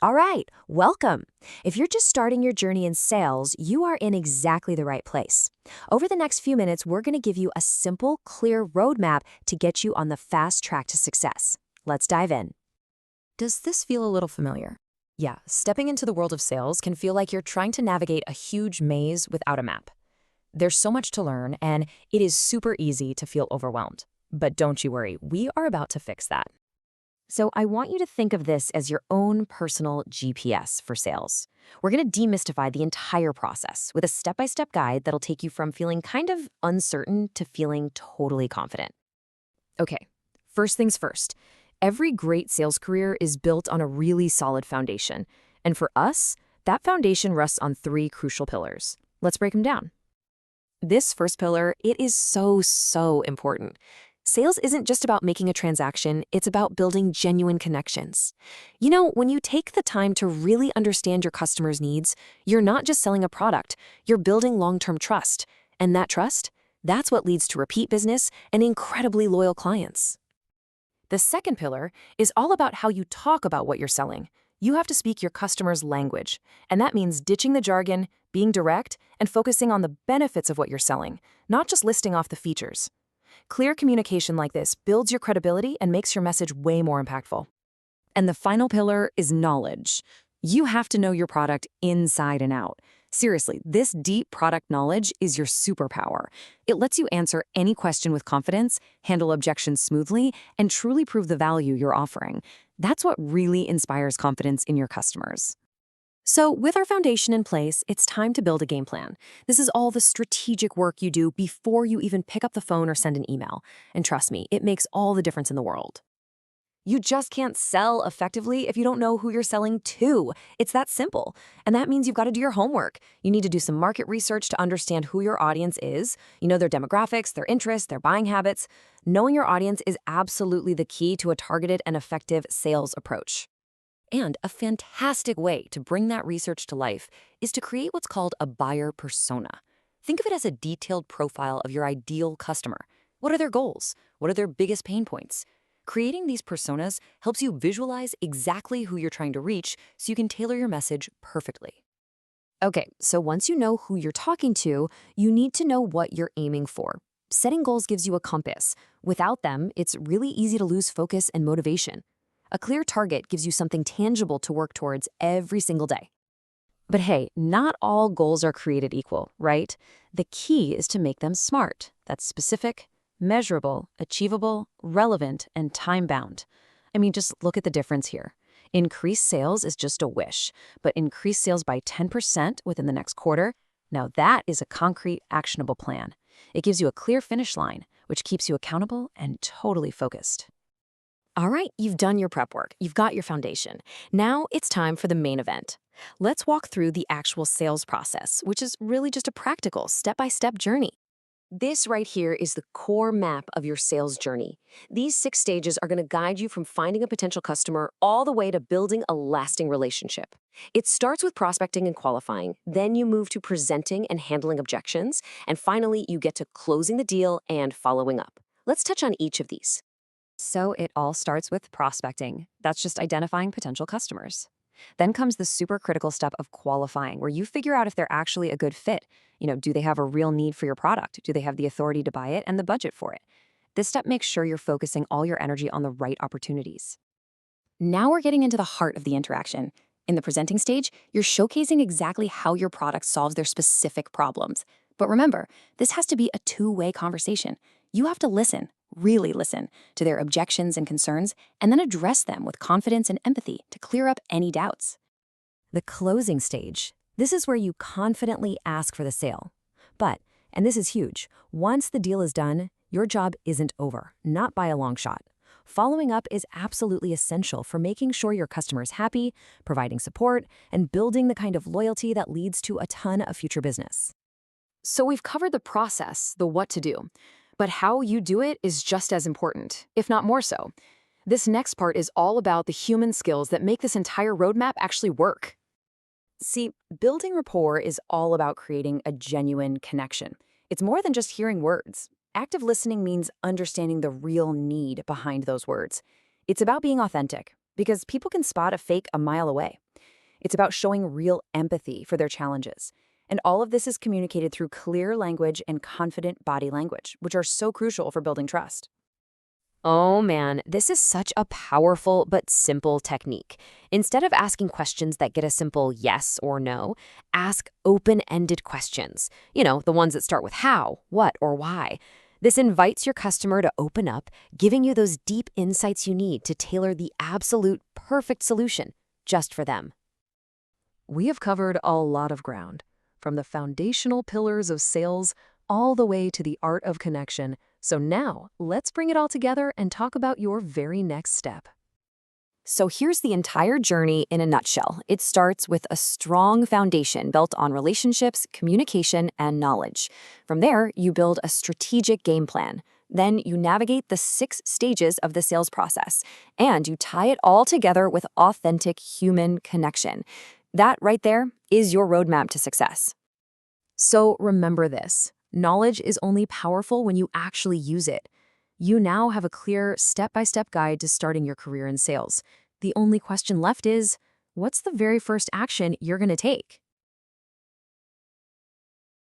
All right, welcome. If you're just starting your journey in sales, you are in exactly the right place. Over the next few minutes, we're going to give you a simple, clear roadmap to get you on the fast track to success. Let's dive in. Does this feel a little familiar? Yeah, stepping into the world of sales can feel like you're trying to navigate a huge maze without a map. There's so much to learn, and it is super easy to feel overwhelmed. But don't you worry, we are about to fix that. So I want you to think of this as your own personal GPS for sales. We're going to demystify the entire process with a step-by-step guide that'll take you from feeling kind of uncertain to feeling totally confident. Okay, first things first. Every great sales career is built on a really solid foundation. And for us, that foundation rests on three crucial pillars. Let's break them down. This first pillar, it is so important. Sales isn't just about making a transaction, it's about building genuine connections. You know, when you take the time to really understand your customers' needs, you're not just selling a product, you're building long-term trust. And that trust, that's what leads to repeat business and incredibly loyal clients. The second pillar is all about how you talk about what you're selling. You have to speak your customer's language, and that means ditching the jargon, being direct, and focusing on the benefits of what you're selling, not just listing off the features. Clear communication like this builds your credibility and makes your message way more impactful. And the final pillar is knowledge. You have to know your product inside and out. Seriously, this deep product knowledge is your superpower. It lets you answer any question with confidence, handle objections smoothly, and truly prove the value you're offering. That's what really inspires confidence in your customers. So with our foundation in place, it's time to build a game plan. This is all the strategic work you do before you even pick up the phone or send an email. And trust me, it makes all the difference in the world. You just can't sell effectively if you don't know who you're selling to. It's that simple. And that means you've got to do your homework. You need to do some market research to understand who your audience is. You know their demographics, their interests, their buying habits. Knowing your audience is absolutely the key to a targeted and effective sales approach. And a fantastic way to bring that research to life is to create what's called a buyer persona. Think of it as a detailed profile of your ideal customer. What are their goals? What are their biggest pain points? Creating these personas helps you visualize exactly who you're trying to reach so you can tailor your message perfectly. Okay, so once you know who you're talking to, you need to know what you're aiming for. Setting goals gives you a compass. Without them, it's really easy to lose focus and motivation. A clear target gives you something tangible to work towards every single day. But hey, not all goals are created equal, right? The key is to make them SMART. That's specific, measurable, achievable, relevant, and time-bound. I mean, just look at the difference here. Increased sales is just a wish, but increased sales by 10% within the next quarter, now that is a concrete, actionable plan. It gives you a clear finish line, which keeps you accountable and totally focused. All right, you've done your prep work. You've got your foundation. Now it's time for the main event. Let's walk through the actual sales process, which is really just a practical, step-by-step journey. This right here is the core map of your sales journey. These 6 stages are going to guide you from finding a potential customer all the way to building a lasting relationship. It starts with prospecting and qualifying, then you move to presenting and handling objections, and finally you get to closing the deal and following up. Let's touch on each of these. So it all starts with prospecting. That's just identifying potential customers. Then comes the super critical step of qualifying, where you figure out if they're actually a good fit. Do they have a real need for your product? Do they have the authority to buy it and the budget for it? This step makes sure you're focusing all your energy on the right opportunities. Now we're getting into the heart of the interaction. In the presenting stage, you're showcasing exactly how your product solves their specific problems. But remember, this has to be a two-way conversation. You have to listen, really listen, to their objections and concerns, and then address them with confidence and empathy to clear up any doubts. The closing stage. This is where you confidently ask for the sale. But, and this is huge, once the deal is done, your job isn't over, not by a long shot. Following up is absolutely essential for making sure your customer is happy, providing support, and building the kind of loyalty that leads to a ton of future business. So we've covered the process, the what to do. But how you do it is just as important, if not more so. This next part is all about the human skills that make this entire roadmap actually work. See, building rapport is all about creating a genuine connection. It's more than just hearing words. Active listening means understanding the real need behind those words. It's about being authentic, because people can spot a fake a mile away. It's about showing real empathy for their challenges. And all of this is communicated through clear language and confident body language, which are so crucial for building trust. Oh man, this is such a powerful but simple technique. Instead of asking questions that get a simple yes or no, ask open-ended questions. The ones that start with how, what, or why. This invites your customer to open up, giving you those deep insights you need to tailor the absolute perfect solution just for them. We have covered a lot of ground, from the foundational pillars of sales all the way to the art of connection. So now, let's bring it all together and talk about your very next step. So here's the entire journey in a nutshell. It starts with a strong foundation built on relationships, communication, and knowledge. From there, you build a strategic game plan. Then you navigate the 6 stages of the sales process, and you tie it all together with authentic human connection. That right there is your roadmap to success. So remember this. Knowledge is only powerful when you actually use it. You now have a clear step-by-step guide to starting your career in sales. The only question left is, what's the very first action you're going to take?